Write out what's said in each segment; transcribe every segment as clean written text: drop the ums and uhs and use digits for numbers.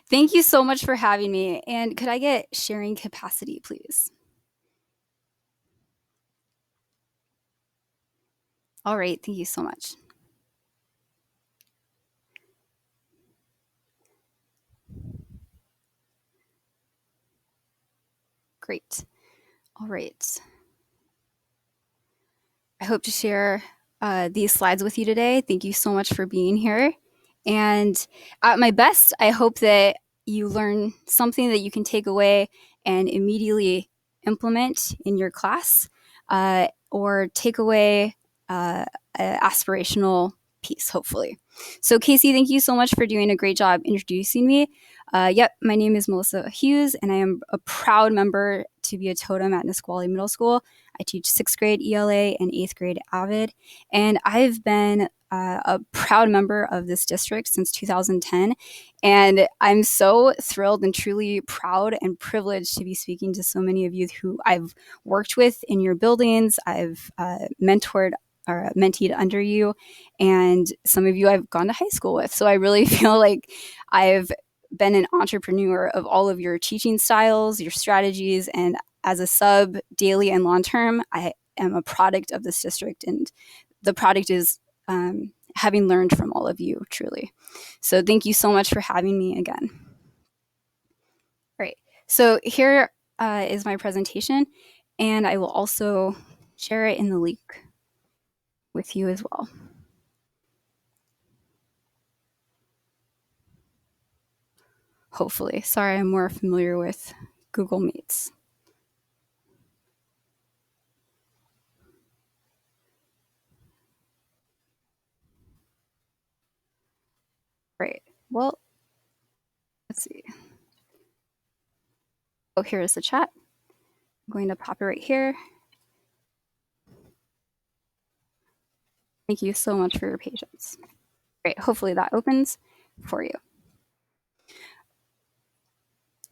Thank you so much for having me. And could I get sharing capacity, please? All right. Thank you so much. Great. All right. I hope to share these slides with you today. Thank you so much for being here. And at my best, I hope that you learn something that you can take away and immediately implement in your class or take away an aspirational piece, hopefully. So, Casey, thank you so much for doing a great job introducing me. Yep, my name is Melissa Hughes, and I am a proud member to be a totem at Nisqually Middle School. I teach sixth grade ELA and eighth grade AVID, and I've been a proud member of this district since 2010. And I'm so thrilled and truly proud and privileged to be speaking to so many of you who I've worked with in your buildings. I've mentored or menteed under you, and some of you I've gone to high school with. So I really feel like I've been an entrepreneur of all of your teaching styles, your strategies, and as a sub, daily and long term, I am a product of this district, and the product is having learned from all of you, truly. So thank you so much for having me again. All right. So here is my presentation, and I will also share it in the link with you as well. Hopefully. Sorry, I'm more familiar with Google Meets. Right. Well, let's see. Oh, here is the chat. I'm going to pop it right here. Thank you so much for your patience. Great. Hopefully that opens for you.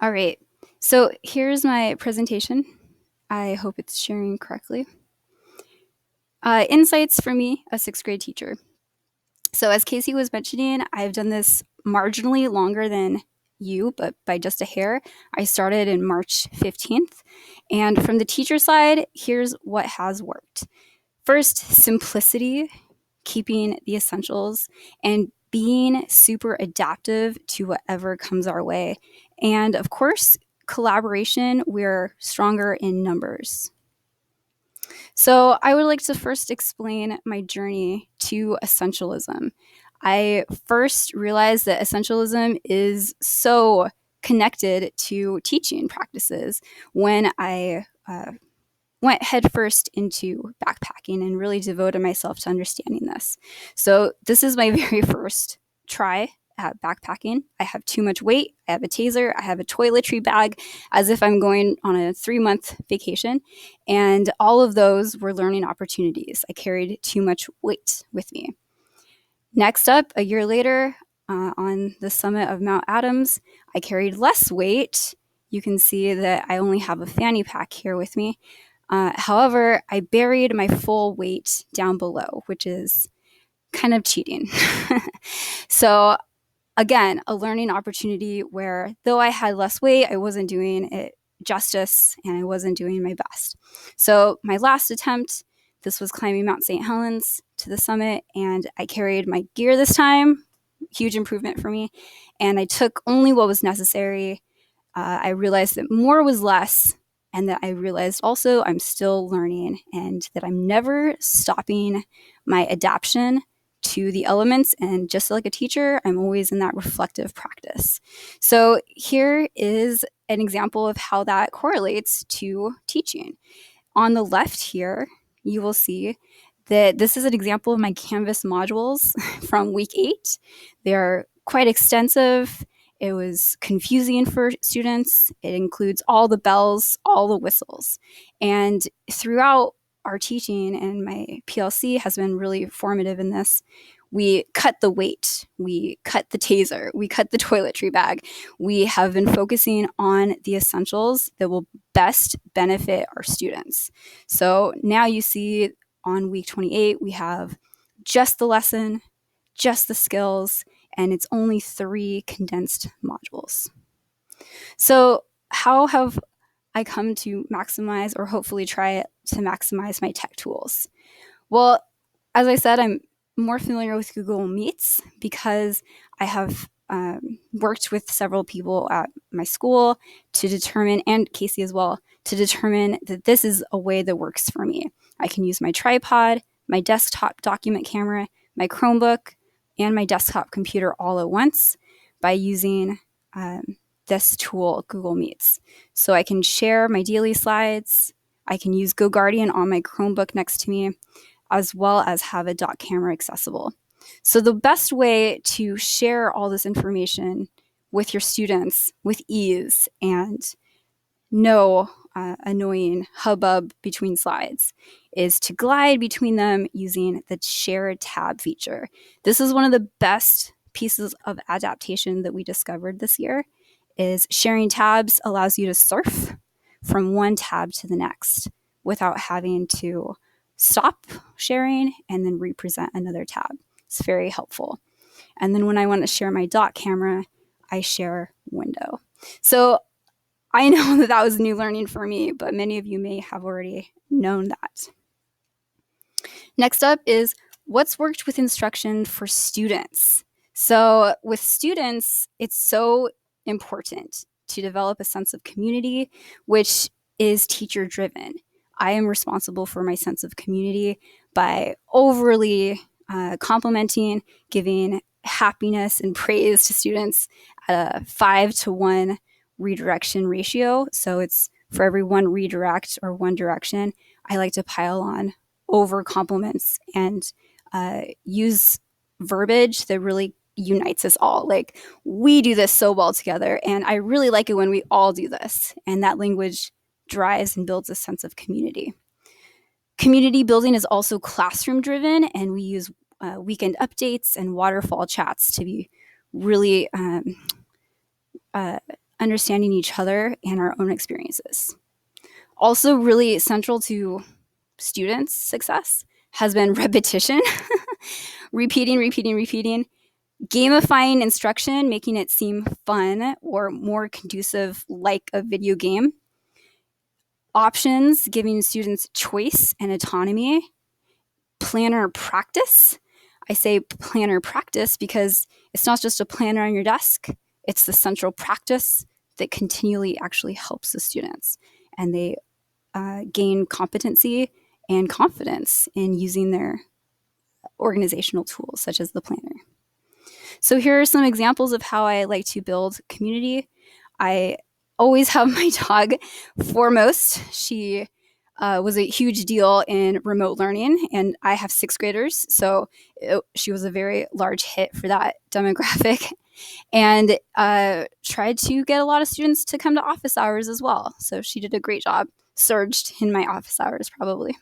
All right. So here's my presentation. I hope it's sharing correctly. Insights for me, a sixth grade teacher. So as Casey was mentioning, I've done this marginally longer than you, but by just a hair. I started in March 15th. And from the teacher side, here's what has worked. First, simplicity, keeping the essentials, and being super adaptive to whatever comes our way. And of course, collaboration, we're stronger in numbers. So, I would like to first explain my journey to essentialism. I first realized that essentialism is so connected to teaching practices when I went headfirst into backpacking and really devoted myself to understanding this. So, this is my very first try at backpacking. I have too much weight, I have a taser, I have a toiletry bag, as if I'm going on a 3-month vacation. And all of those were learning opportunities. I carried too much weight with me. Next up, a year later, on the summit of Mount Adams, I carried less weight. You can see that I only have a fanny pack here with me. However, I buried my full weight down below, which is kind of cheating. So, again, a learning opportunity where though I had less weight, I wasn't doing it justice and I wasn't doing my best. So, my last attempt, this was climbing Mount St. Helens to the summit, and I carried my gear this time. Huge improvement for me. And I took only what was necessary. I realized that more was less, and that I realized also I'm still learning and that I'm never stopping my adaptation to the elements. And just like a teacher, I'm always in that reflective practice. So here is an example of how that correlates to teaching. On the left here, you will see that this is an example of my Canvas modules from week 8. They're quite extensive. It was confusing for students. It includes all the bells, all the whistles. And throughout our teaching, and my PLC has been really formative in this, we cut the weight, we cut the taser, we cut the toiletry bag. We have been focusing on the essentials that will best benefit our students. So now you see on week 28, we have just the lesson, just the skills, and it's only 3 condensed modules. So how have I come to maximize, or hopefully try to maximize, my tech tools? Well, as I said, I'm more familiar with Google Meets because I have worked with several people at my school to determine, and Casey as well, to determine that this is a way that works for me. I can use my tripod, my desktop document camera, my Chromebook, and my desktop computer all at once by using this tool, Google Meets. So I can share my daily slides. I can use GoGuardian on my Chromebook next to me, as well as have a dock camera accessible. So the best way to share all this information with your students with ease and no annoying hubbub between slides is to glide between them using the share tab feature. This is one of the best pieces of adaptation that we discovered this year. Is sharing tabs allows you to surf from one tab to the next without having to stop sharing and then represent another tab. It's very helpful. And then when I want to share my dock camera, I share window. So I know that was new learning for me, but many of you may have already known that. Next up is what's worked with instruction for students. So with students, it's so important to develop a sense of community, which is teacher driven. I am responsible for my sense of community by overly complimenting, giving happiness and praise to students at a 5-to-1 redirection ratio. So it's for every one redirect or one direction, I like to pile on over compliments and use verbiage that really unites us all. Like, we do this so well together, and I really like it when we all do this. And that language drives and builds a sense of community. Community building is also classroom driven, and we use weekend updates and waterfall chats to be really understanding each other and our own experiences. Also, really central to students' success has been repetition, repeating, gamifying instruction, making it seem fun or more conducive like a video game. Options, giving students choice and autonomy. Planner practice. I say planner practice because it's not just a planner on your desk, it's the central practice that continually actually helps the students. And they gain competency and confidence in using their organizational tools, such as the planner. So here are some examples of how I like to build community. I always have my dog foremost. She was a huge deal in remote learning, and I have 6th graders, so she was a very large hit for that demographic, and tried to get a lot of students to come to office hours as well. So she did a great job, surged in my office hours probably.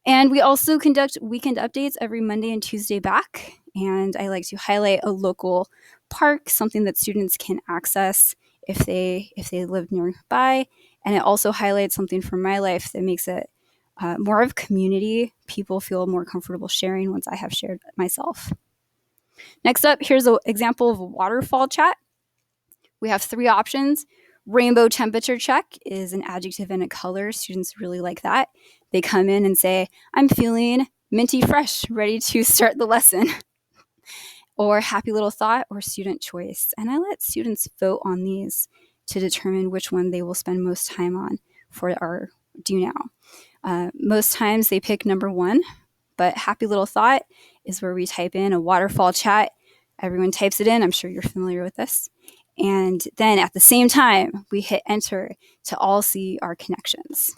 And we also conduct weekend updates every Monday and Tuesday back. And I like to highlight a local park, something that students can access if they live nearby. And it also highlights something from my life that makes it more of community. People feel more comfortable sharing once I have shared myself. Next up, here's an example of a waterfall chat. We have 3 options. Rainbow temperature check is an adjective and a color. Students really like that. They come in and say, I'm feeling minty fresh, ready to start the lesson. Or happy little thought or student choice. And I let students vote on these to determine which one they will spend most time on for our do now. Most times they pick number 1, but happy little thought is where we type in a waterfall chat. Everyone types it in. I'm sure you're familiar with this. And then at the same time, we hit enter to all see our connections.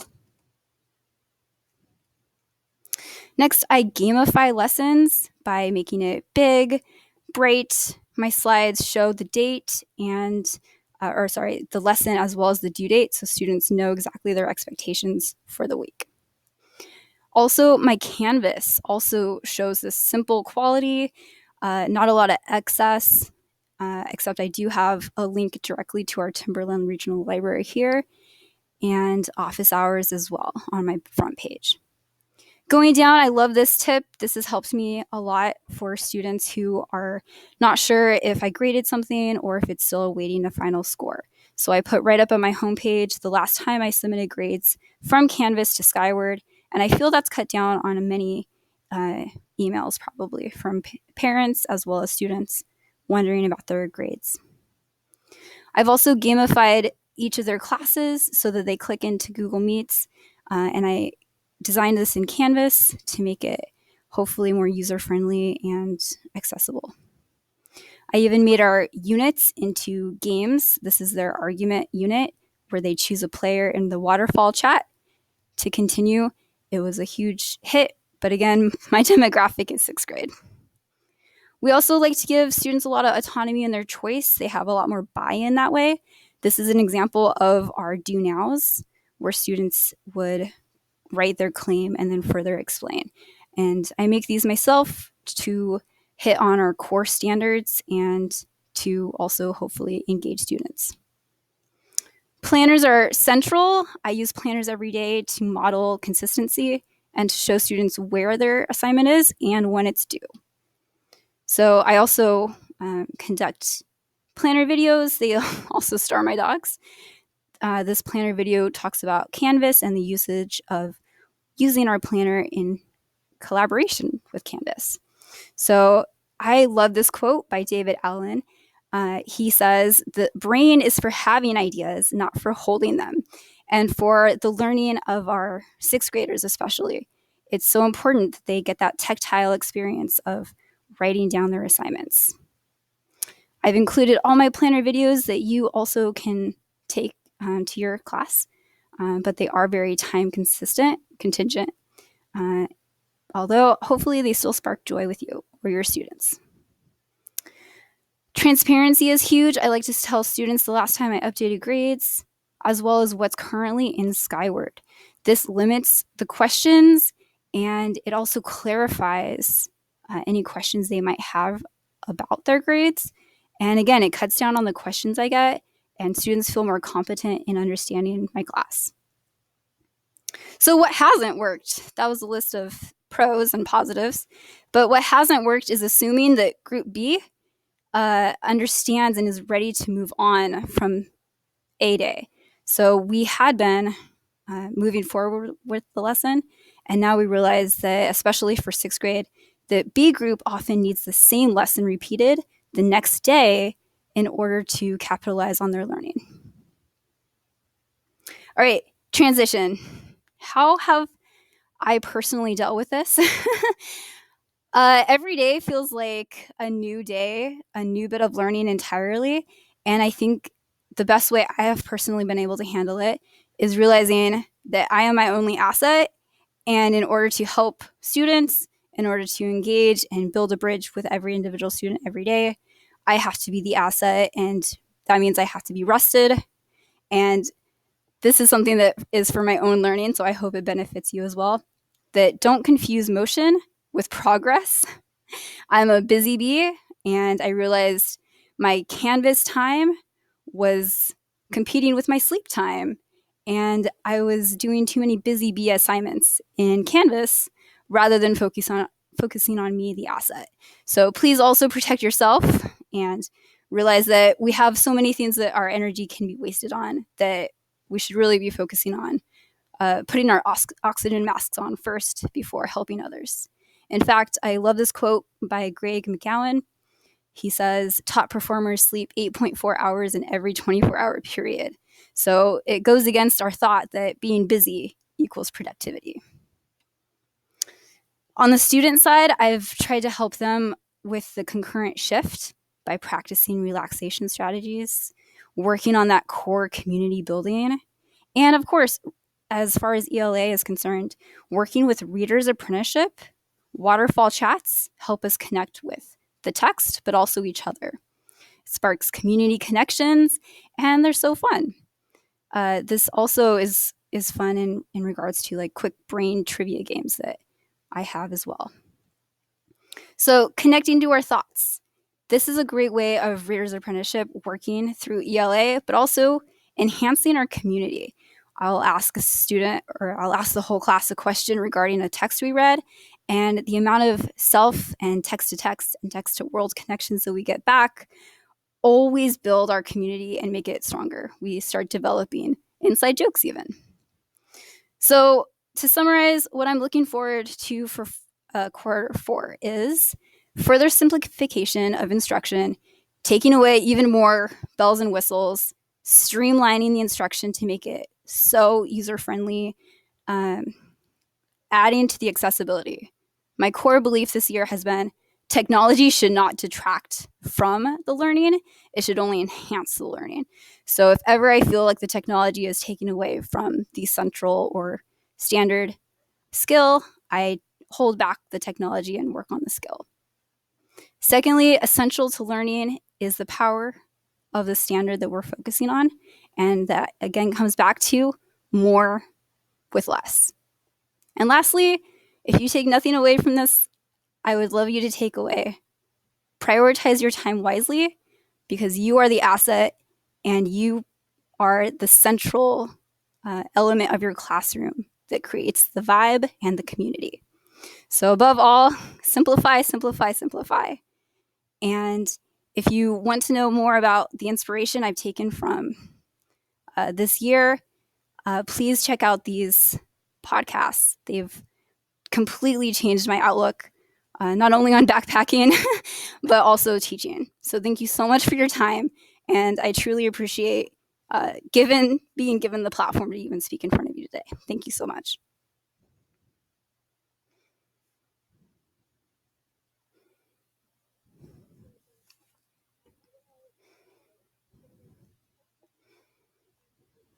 Next, I gamify lessons by making it big, bright. My slides show the date and, the lesson as well as the due date, so students know exactly their expectations for the week. Also, my Canvas also shows this simple quality, not a lot of excess, except I do have a link directly to our Timberland Regional Library here and office hours as well on my front page. Going down, I love this tip. This has helped me a lot for students who are not sure if I graded something or if it's still awaiting a final score. So I put right up on my homepage the last time I submitted grades from Canvas to Skyward, and I feel that's cut down on many emails probably from parents as well as students wondering about their grades. I've also gamified each of their classes so that they click into Google Meets, and I designed this in Canvas to make it hopefully more user-friendly and accessible. I even made our units into games. This is their argument unit where they choose a player in the waterfall chat to continue. It was a huge hit, but again, my demographic is 6th grade. We also like to give students a lot of autonomy in their choice. They have a lot more buy-in that way. This is an example of our do nows, where students would write their claim and then further explain. And I make these myself to hit on our core standards and to also hopefully engage students. Planners are central. I use planners every day to model consistency and to show students where their assignment is and when it's due. So I also conduct planner videos. They also star my dogs. This planner video talks about Canvas and the usage of using our planner in collaboration with Canvas. So I love this quote by David Allen. He says, "The brain is for having ideas, not for holding them." And for the learning of our 6th graders especially, it's so important that they get that tactile experience of writing down their assignments. I've included all my planner videos that you also can take to your class, but they are very time contingent, although hopefully they still spark joy with you or your students. Transparency is huge. I like to tell students the last time I updated grades, as well as what's currently in Skyward. This limits the questions, and it also clarifies any questions they might have about their grades. And again, it cuts down on the questions I get, and students feel more competent in understanding my class. So what hasn't worked? That was a list of pros and positives. But what hasn't worked is assuming that Group B understands and is ready to move on from A day. So we had been moving forward with the lesson, and now we realize that, especially for 6th grade, that B group often needs the same lesson repeated the next day in order to capitalize on their learning. All right, transition. How have I personally dealt with this? Every day feels like a new day, a new bit of learning entirely. And I think the best way I have personally been able to handle it is realizing that I am my only asset. And in order to help students, in order to engage and build a bridge with every individual student every day, I have to be the asset. And that means I have to be rested. And this is something that is for my own learning, so I hope it benefits you as well. That don't confuse motion with progress. I'm a busy bee, and I realized my Canvas time was competing with my sleep time, and I was doing too many busy bee assignments in Canvas rather than focusing on me, the asset. So please also protect yourself and realize that we have so many things that our energy can be wasted on that we should really be focusing on putting our oxygen masks on first before helping others. In fact, I love this quote by Greg McGowan. He says, "Top performers sleep 8.4 hours in every 24-hour period." So it goes against our thought that being busy equals productivity. On the student side, I've tried to help them with the concurrent shift by practicing relaxation strategies, working on that core community building, and of course, as far as ELA is concerned, working with Reader's Apprenticeship, waterfall chats help us connect with the text, but also each other. It sparks community connections, and they're so fun. This also is fun in regards to like quick brain trivia games that I have as well. So connecting to our thoughts. This is a great way of Reader's Apprenticeship working through ELA, but also enhancing our community. I'll ask a student or I'll ask the whole class a question regarding a text we read, and the amount of self and text to world connections that we get back always build our community and make it stronger. We start developing inside jokes even. So to summarize, what I'm looking forward to for Q4 is further simplification of instruction, taking away even more bells and whistles, streamlining the instruction to make it so user-friendly, adding to the accessibility. My core belief this year has been technology should not detract from the learning. It should only enhance the learning. So if ever I feel like the technology is taking away from the central or standard skill, I hold back the technology and work on the skill. Secondly, essential to learning is the power of the standard that we're focusing on. And that again comes back to more with less. And lastly, if you take nothing away from this, I would love you to take away. Prioritize your time wisely, because you are the asset and you are the central element of your classroom that creates the vibe and the community. So above all, simplify, simplify, simplify. And if you want to know more about the inspiration I've taken from this year, please check out these podcasts. They've completely changed my outlook, not only on backpacking, but also teaching. So thank you so much for your time. And I truly appreciate being given the platform to even speak in front of you today. Thank you so much.